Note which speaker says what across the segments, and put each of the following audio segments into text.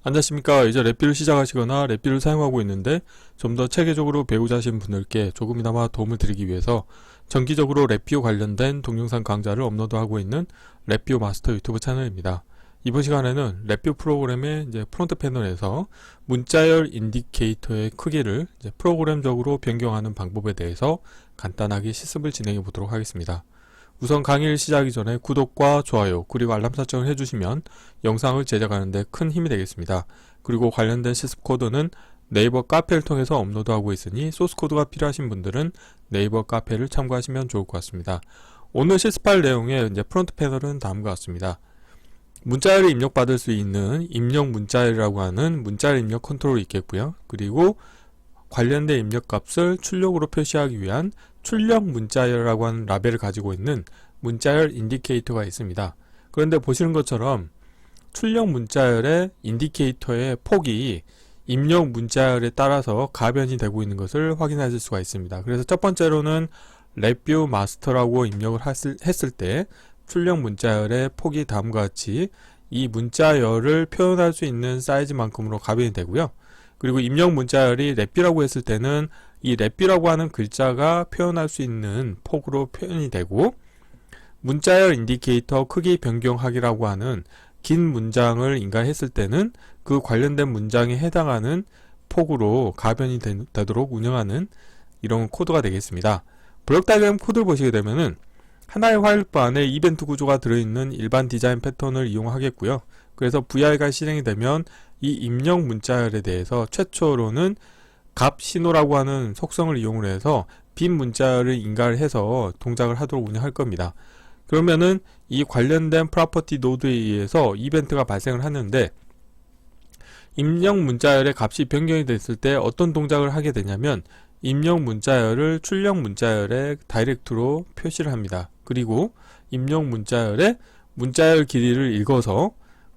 Speaker 1: 안녕하십니까. 이제 랩비를 시작하시거나 랩비를 사용하고 있는데 좀 더 체계적으로 배우자 하신 분들께 조금이나마 도움을 드리기 위해서 정기적으로 랩비오 관련된 동영상 강좌를 업로드하고 있는 랩비오 마스터 유튜브 채널입니다. 이번 시간에는 랩비오 프로그램의 이제 프론트 패널에서 문자열 인디케이터의 크기를 이제 프로그램적으로 변경하는 방법에 대해서 간단하게 실습을 진행해 보도록 하겠습니다. 우선 강의를 시작하기 전에 구독과 좋아요 그리고 알람 설정을 해주시면 영상을 제작하는 데 큰 힘이 되겠습니다. 그리고 관련된 실습 코드는 네이버 카페를 통해서 업로드하고 있으니 소스 코드가 필요하신 분들은 네이버 카페를 참고하시면 좋을 것 같습니다. 오늘 실습할 내용의 이제 프론트 패널은 다음과 같습니다. 문자열을 입력받을 수 있는 입력 문자열이라고 하는 문자열 입력 컨트롤이 있겠고요. 그리고 관련된 입력값을 출력으로 표시하기 위한 출력 문자열이라고 하는 라벨을 가지고 있는 문자열 인디케이터가 있습니다. 그런데 보시는 것처럼 출력 문자열의 인디케이터의 폭이 입력 문자열에 따라서 가변이 되고 있는 것을 확인하실 수가 있습니다. 그래서 첫 번째로는 랩뷰 마스터라고 입력을 했을 때 출력 문자열의 폭이 다음과 같이 이 문자열을 표현할 수 있는 사이즈만큼으로 가변이 되고요. 그리고 입력 문자열이 랩비라고 했을 때는 이 랩비라고 하는 글자가 표현할 수 있는 폭으로 표현이 되고, 문자열 인디케이터 크기 변경하기라고 하는 긴 문장을 인가했을 때는 그 관련된 문장에 해당하는 폭으로 가변이 되도록 운영하는 이런 코드가 되겠습니다. 블록 다이어그램 코드를 보시게 되면은 하나의 화일프 안에 이벤트 구조가 들어있는 일반 디자인 패턴을 이용하겠고요. 그래서 VR가 실행이 되면 이 입력 문자열에 대해서 최초로는 값 신호라고 하는 속성을 이용을 해서 빈 문자열을 인가를 해서 동작을 하도록 운영할 겁니다. 그러면은 이 관련된 프로퍼티 노드에 의해서 이벤트가 발생을 하는데, 입력 문자열의 값이 변경이 됐을 때 어떤 동작을 하게 되냐면 입력 문자열을 출력 문자열의 다이렉트로 표시를 합니다. 그리고 입력 문자열의 문자열 길이를 읽어서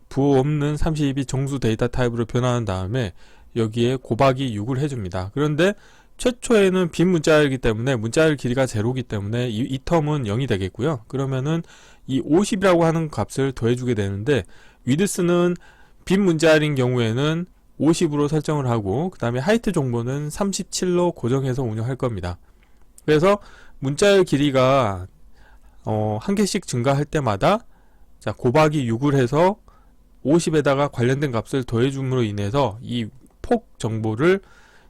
Speaker 1: 부호 없는 32 정수 데이터 타입으로 변환한 다음에 여기에 곱하기 6을 해줍니다. 그런데 최초에는 빈 문자열이기 때문에 문자열 길이가 제로이기 때문에 이 텀은 0이 되겠고요. 그러면은 이 50이라고 하는 값을 더해주게 되는데, 위드스는 빈 문자열인 경우에는 50으로 설정을 하고 그 다음에 하이트 정보는 37로 고정해서 운영할 겁니다. 그래서 문자열 길이가 한 개씩 증가할 때마다 자 곱하기 6을 해서 50에다가 관련된 값을 더해줌으로 인해서 이 폭 정보를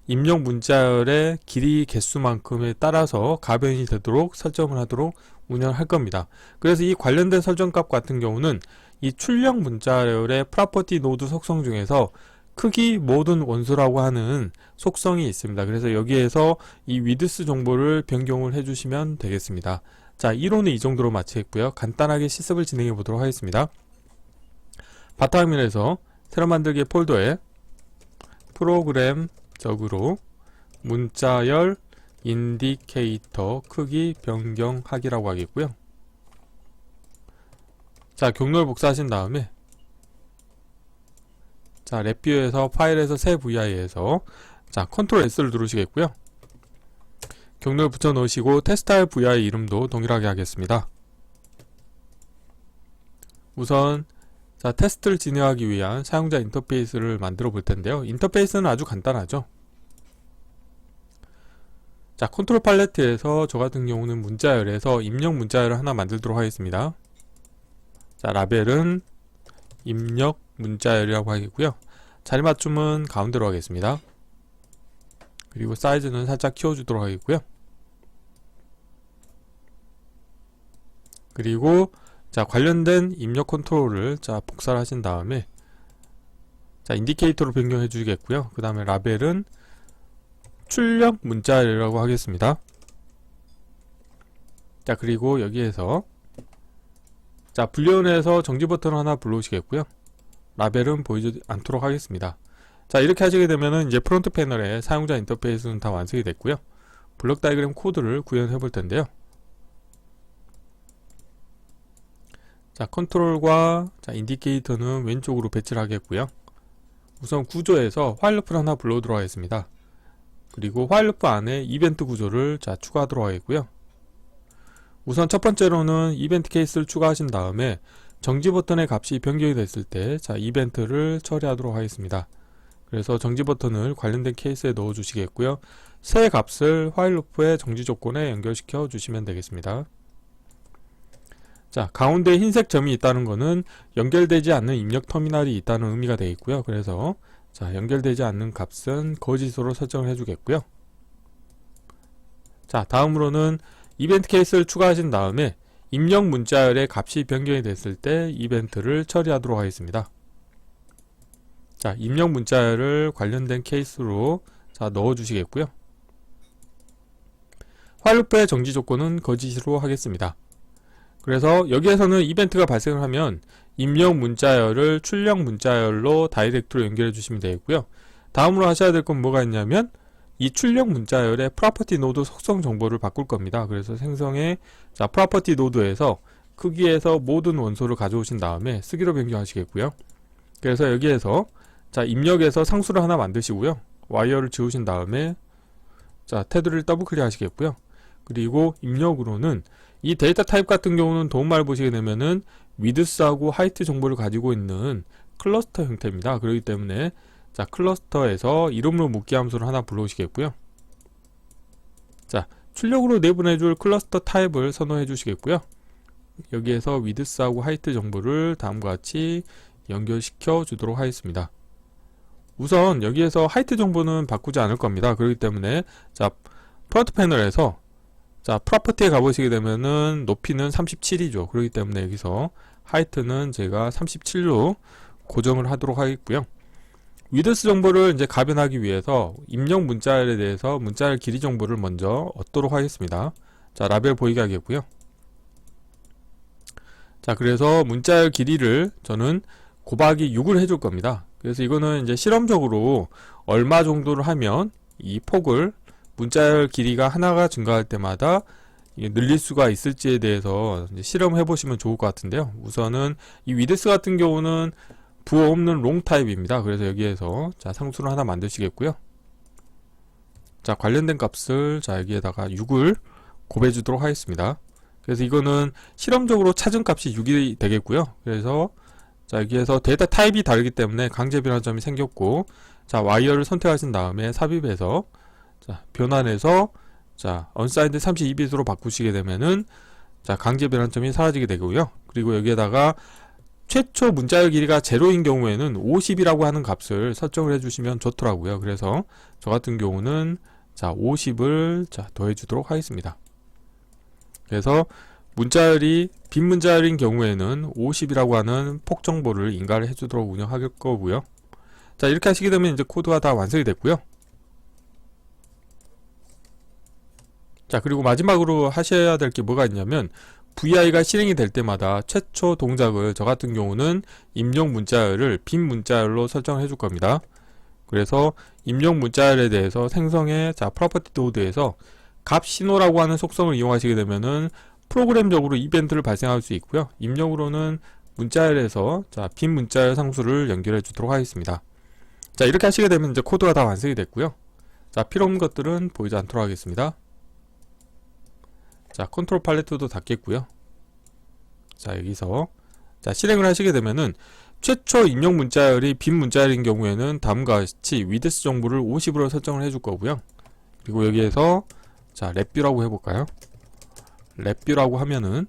Speaker 1: 입력 문자열의 길이 개수만큼에 따라서 가변이 되도록 설정을 하도록 운영을 할 겁니다. 그래서 이 관련된 설정값 같은 경우는 이 출력 문자열의 프로퍼티 노드 속성 중에서 크기 모든 원소라고 하는 속성이 있습니다. 그래서 여기에서 이 위드스 정보를 변경을 해주시면 되겠습니다. 자, 이론은 이 정도로 마치겠고요. 간단하게 실습을 진행해 보도록 하겠습니다. 바탕화면에서 새로 만들기 폴더에 프로그램적으로 문자열 인디케이터 크기 변경하기라고 하겠고요. 자, 경로를 복사하신 다음에 자, 랩뷰에서 파일에서 새 VI에서 자, 컨트롤 S를 누르시겠고요. 경로를 붙여 넣으시고 테스트할 VI 이름도 동일하게 하겠습니다. 우선 자, 테스트를 진행하기 위한 사용자 인터페이스를 만들어 볼 텐데요. 인터페이스는 아주 간단하죠. 자, 컨트롤 팔레트에서 저 같은 경우는 문자열에서 입력 문자열을 하나 만들도록 하겠습니다. 자, 라벨은 입력 문자열이라고 하겠고요. 자리 맞춤은 가운데로 하겠습니다. 그리고 사이즈는 살짝 키워주도록 하겠고요. 그리고 자, 관련된 입력 컨트롤을 자 복사를 하신 다음에 자, 인디케이터로 변경해 주겠고요. 그 다음에 라벨은 출력 문자열이라고 하겠습니다. 자, 그리고 여기에서 자, 불리언에서 정지 버튼을 하나 불러오시겠고요. 라벨은 보이지 않도록 하겠습니다. 자, 이렇게 하시게 되면은 이제 프론트 패널에 사용자 인터페이스는 다 완성이 됐고요. 블록 다이어그램 코드를 구현해 볼 텐데요. 자, 컨트롤과 자, 인디케이터는 왼쪽으로 배치를 하겠고요. 우선 구조에서 화일루프를 하나 불러오도록 하겠습니다. 그리고 화일루프 안에 이벤트 구조를 자 추가하도록 하겠고요. 우선 첫 번째로는 이벤트 케이스를 추가하신 다음에 정지 버튼의 값이 변경이 됐을 때 자, 이벤트를 처리하도록 하겠습니다. 그래서 정지 버튼을 관련된 케이스에 넣어 주시겠고요. 새 값을 while loop의 정지 조건에 연결시켜 주시면 되겠습니다. 자, 가운데 흰색 점이 있다는 것은 연결되지 않는 입력 터미널이 있다는 의미가 되어 있고요. 그래서 자, 연결되지 않는 값은 거짓으로 설정을 해주겠고요. 자, 다음으로는 이벤트 케이스를 추가하신 다음에 입력 문자열의 값이 변경이 됐을 때 이벤트를 처리하도록 하겠습니다. 자, 입력 문자열을 관련된 케이스로 자, 넣어 주시겠고요. while loop의 정지 조건은 거짓으로 하겠습니다. 그래서 여기에서는 이벤트가 발생을 하면 입력 문자열을 출력 문자열로 다이렉트로 연결해 주시면 되겠고요. 다음으로 하셔야 될 건 뭐가 있냐면 이 출력 문자열의 프로퍼티 노드 속성 정보를 바꿀 겁니다. 그래서 생성의 자, 프로퍼티 노드에서 크기에서 모든 원소를 가져오신 다음에 쓰기로 변경하시겠고요. 그래서 여기에서 자, 입력에서 상수를 하나 만드시고요. 와이어를 지우신 다음에 자, 테두리를 더블 클릭 하시겠고요. 그리고 입력으로는 이 데이터 타입 같은 경우는 도움말을 보시게 되면은 위드스하고 하이트 정보를 가지고 있는 클러스터 형태입니다. 그렇기 때문에 자, 클러스터에서 이름으로 묻기 함수를 하나 불러오시겠고요. 자, 출력으로 내보내줄 클러스터 타입을 선호해 주시겠고요. 여기에서 위드스하고 하이트 정보를 다음과 같이 연결시켜 주도록 하겠습니다. 우선 여기에서 하이트 정보는 바꾸지 않을 겁니다. 그렇기 때문에 자, 프론트 패널에서 자, 프로퍼티에 가보시게 되면은 높이는 37이죠. 그렇기 때문에 여기서 하이트는 제가 37로 고정을 하도록 하겠고요. 위드스 정보를 이제 가변하기 위해서 입력 문자열에 대해서 문자열 길이 정보를 먼저 얻도록 하겠습니다. 자, 라벨 보이게 하겠고요. 자, 그래서 문자열 길이를 저는 곱하기 6을 해줄 겁니다. 그래서 이거는 이제 실험적으로 얼마 정도를 하면 이 폭을 문자열 길이가 하나가 증가할 때마다 늘릴 수가 있을지에 대해서 이제 실험해 보시면 좋을 것 같은데요. 우선은 이 위드스 같은 경우는 부호 없는 롱 타입입니다. 그래서 여기에서 자, 상수를 하나 만드시겠고요. 자, 관련된 값을 자, 여기에다가 6을 곱해 주도록 하겠습니다. 그래서 이거는 실험적으로 찾은 값이 6이 되겠고요. 그래서 자, 여기에서 데이터 타입이 다르기 때문에 강제 변환점이 생겼고, 자, 와이어를 선택하신 다음에 삽입해서 자, 변환해서 자, unsigned 32bit으로 바꾸시게 되면은 자, 강제 변환점이 사라지게 되고요. 그리고 여기에다가 최초 문자열 길이가 0인 경우에는 50이라고 하는 값을 설정을 해주시면 좋더라고요. 그래서 저 같은 경우는 자, 50을 자, 더해 주도록 하겠습니다. 그래서 문자열이 빈 문자열인 경우에는 50이라고 하는 폭 정보를 인가를 해주도록 운영할 거고요. 자, 이렇게 하시게 되면 이제 코드가 다 완성이 됐고요. 자, 그리고 마지막으로 하셔야 될 게 뭐가 있냐면 VI가 실행이 될 때마다 최초 동작을 저 같은 경우는 입력 문자열을 빈 문자열로 설정을 해줄 겁니다. 그래서 입력 문자열에 대해서 생성의 자, 프로퍼티 노드에서 값 신호라고 하는 속성을 이용하시게 되면은 프로그램적으로 이벤트를 발생할 수 있고요. 입력으로는 문자열에서 자, 빈 문자열 상수를 연결해 주도록 하겠습니다. 자, 이렇게 하시게 되면 이제 코드가 다 완성이 됐고요. 자, 필요 없는 것들은 보이지 않도록 하겠습니다. 자, 컨트롤 팔레트도 닫겠고요. 자, 여기서 자, 실행을 하시게 되면은 최초 입력 문자열이 빈 문자열인 경우에는 다음과 같이 위드스 정보를 50으로 설정을 해줄 거고요. 그리고 여기에서 자, 랩뷰라고 해볼까요? 랩뷰라고 하면은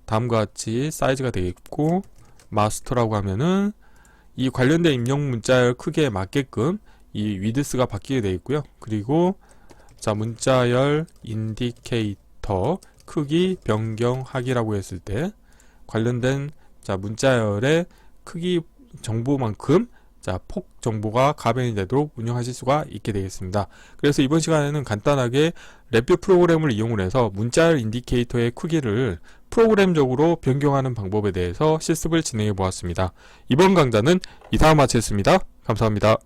Speaker 1: 다음과 같이 사이즈가 되겠고, 마스터라고 하면은 이 관련된 입력 문자열 크기에 맞게끔 이 위드스가 바뀌게 되어 있고요. 그리고 자, 문자열 인디케이터 크기 변경하기라고 했을 때 관련된 자, 문자열의 크기 정보만큼 자, 폭 정보가 가변이 되도록 운영하실 수가 있게 되겠습니다. 그래서 이번 시간에는 간단하게 랩뷰 프로그램을 이용을 해서 문자열 인디케이터의 크기를 프로그램적으로 변경하는 방법에 대해서 실습을 진행해 보았습니다. 이번 강좌는 이상 마치겠습니다. 감사합니다.